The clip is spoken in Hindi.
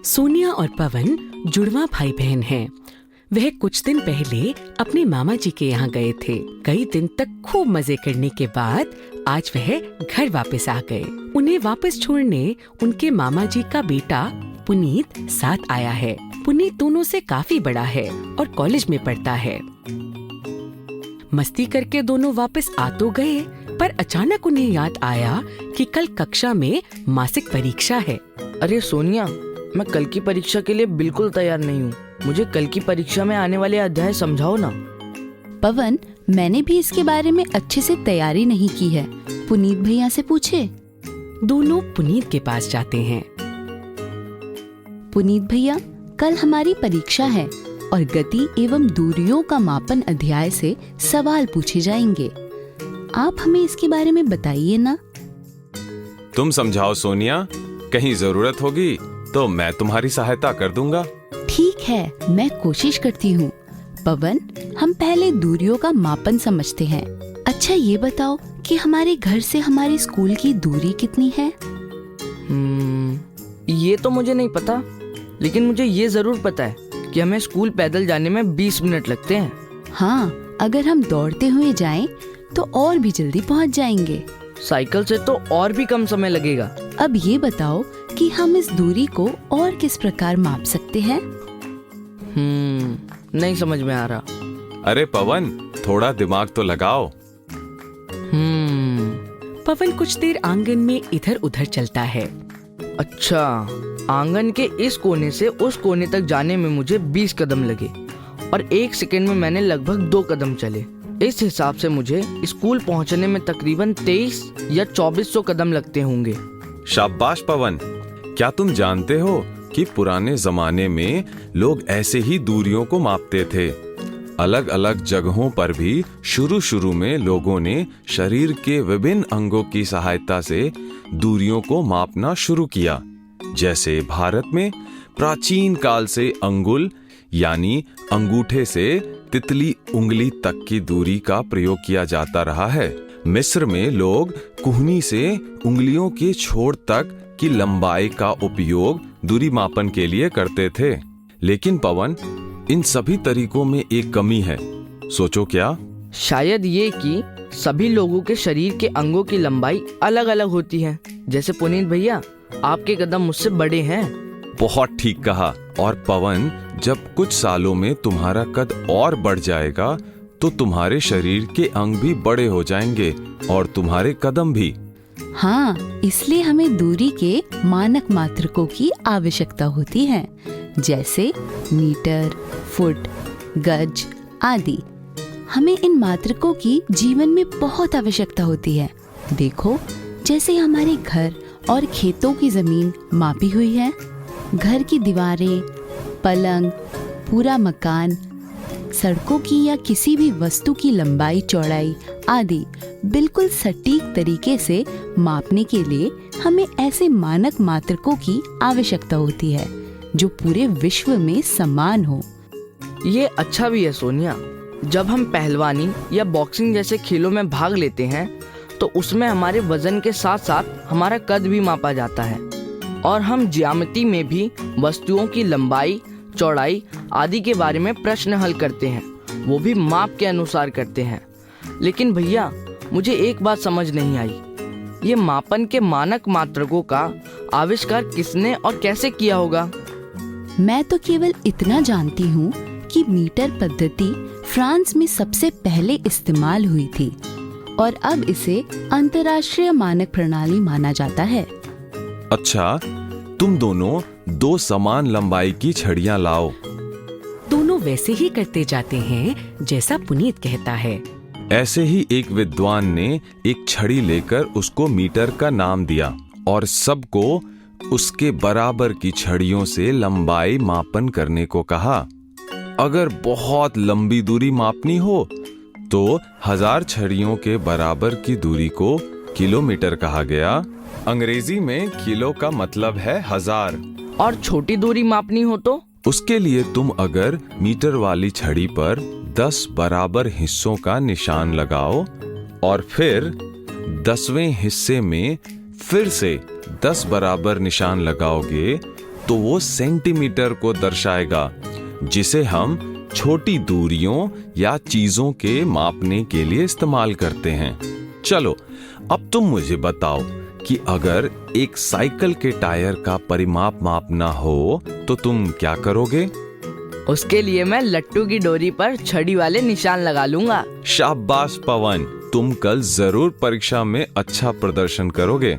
सोनिया और पवन जुड़वा भाई बहन हैं। वह कुछ दिन पहले अपने मामा जी के यहाँ गए थे। कई दिन तक खूब मजे करने के बाद आज वह घर वापस आ गए। उन्हें वापस छोड़ने उनके मामा जी का बेटा पुनीत साथ आया है। पुनीत दोनों से काफी बड़ा है और कॉलेज में पढ़ता है। मस्ती करके दोनों वापस आ तो गए, पर अचानक उन्हें याद आया कि कल कक्षा में मासिक परीक्षा है। अरे सोनिया, मैं कल की परीक्षा के लिए बिल्कुल तैयार नहीं हूँ। मुझे कल की परीक्षा में आने वाले अध्याय समझाओ ना। पवन, मैंने भी इसके बारे में अच्छे से तैयारी नहीं की है। पुनीत भैया से पूछे। दोनों पुनीत के पास जाते हैं। पुनीत भैया, कल हमारी परीक्षा है और गति एवं दूरियों का मापन अध्याय से सवाल पूछे जाएंगे। आप हमें इसके बारे में बताइए ना। तुम समझाओ सोनिया, कहीं जरूरत होगी तो मैं तुम्हारी सहायता कर दूंगा। ठीक है, मैं कोशिश करती हूँ। पवन, हम पहले दूरियों का मापन समझते हैं। अच्छा, ये बताओ कि हमारे घर से हमारे स्कूल की दूरी कितनी है? ये तो मुझे नहीं पता, लेकिन मुझे ये जरूर पता है कि हमें स्कूल पैदल जाने में 20 मिनट लगते हैं। हाँ, अगर हम दौड़ते हुए जाएं तो और भी जल्दी पहुँच जाएंगे। साइकिल से तो और भी कम समय लगेगा। अब ये बताओ कि हम इस दूरी को और किस प्रकार माप सकते हैं? नहीं समझ में आ रहा। अरे पवन, थोड़ा दिमाग तो लगाओ। पवन कुछ देर आंगन में इधर उधर चलता है। अच्छा, आंगन के इस कोने से उस कोने तक जाने में मुझे 20 कदम लगे और 1 सेकंड में मैंने लगभग 2 कदम चले। इस हिसाब से मुझे स्कूल पहुंचने में तकरीबन 23 या 2400 कदम लगते होंगे। शाबाश पवन, क्या तुम जानते हो कि पुराने जमाने में लोग ऐसे ही दूरियों को मापते थे। अलग अलग जगहों पर भी शुरू में लोगों ने शरीर के विभिन्न अंगों की सहायता से दूरियों को मापना शुरू किया। जैसे भारत में प्राचीन काल से अंगुल यानी अंगूठे से तितली उंगली तक की दूरी का प्रयोग किया जाता रहा है। मिस्र में लोग कुहनी से उंगलियों के छोर तक की लंबाई का उपयोग दूरी मापन के लिए करते थे। लेकिन पवन, इन सभी तरीकों में एक कमी है। सोचो क्या? शायद ये कि सभी लोगों के शरीर के अंगों की लंबाई अलग अलग होती है। जैसे पुनीत भैया, आपके कदम मुझसे बड़े हैं। बहुत ठीक कहा। और पवन, जब कुछ सालों में तुम्हारा कद और बढ़ जाएगा तो तुम्हारे शरीर के अंग भी बड़े हो जाएंगे और तुम्हारे कदम भी। हाँ, इसलिए हमें दूरी के मानक मात्रकों की आवश्यकता होती है, जैसे मीटर, फुट, गज आदि। हमें इन मात्रकों की जीवन में बहुत आवश्यकता होती है। देखो, जैसे हमारे घर और खेतों की जमीन मापी हुई है, घर की दीवारें, पलंग, पूरा मकान, सड़कों की या किसी भी वस्तु की लंबाई चौड़ाई आदि बिल्कुल सटीक तरीके से मापने के लिए हमें ऐसे मानक मात्रकों की आवश्यकता होती है जो पूरे विश्व में समान हो। ये अच्छा भी है सोनिया। जब हम पहलवानी या बॉक्सिंग जैसे खेलों में भाग लेते हैं तो उसमें हमारे वजन के साथ साथ हमारा कद भी मापा जाता है और हम ज्यामिति में भी वस्तुओं की लंबाई, चौड़ाई आदि के बारे में प्रश्न हल करते हैं, वो भी माप के अनुसार करते हैं। लेकिन भैया, मुझे एक बात समझ नहीं आई, ये मापन के मानक मात्रकों का आविष्कार किसने और कैसे किया होगा? मैं तो केवल इतना जानती हूँ कि मीटर पद्धति फ्रांस में सबसे पहले इस्तेमाल हुई थी और अब इसे अंतर्राष्ट्रीय मानक प्रणाली माना जाता है। अच्छा, तुम दोनों 2 समान लंबाई की छड़ियाँ लाओ। दोनों वैसे ही करते जाते हैं जैसा पुनीत कहता है। ऐसे ही एक विद्वान ने एक छड़ी लेकर उसको मीटर का नाम दिया और सबको उसके बराबर की छड़ियों से लंबाई मापन करने को कहा। अगर बहुत लंबी दूरी मापनी हो तो 1000 छड़ियों के बराबर की दूरी को किलोमीटर कहा गया। अंग्रेजी में किलो का मतलब है 1000। और छोटी दूरी मापनी हो तो? उसके लिए तुम अगर मीटर वाली छड़ी पर 10 बराबर हिस्सों का निशान लगाओ और फिर 10वें हिस्से में फिर से 10 बराबर निशान लगाओगे तो वो सेंटीमीटर को दर्शाएगा, जिसे हम छोटी दूरियों या चीजों के मापने के लिए इस्तेमाल करते हैं। चलो अब तुम मुझे बताओ कि अगर एक साइकिल के टायर का परिमाप मापना हो तो तुम क्या करोगे? उसके लिए मैं लट्टू की डोरी पर छड़ी वाले निशान लगा लूंगा। शाबाश पवन, तुम कल जरूर परीक्षा में अच्छा प्रदर्शन करोगे।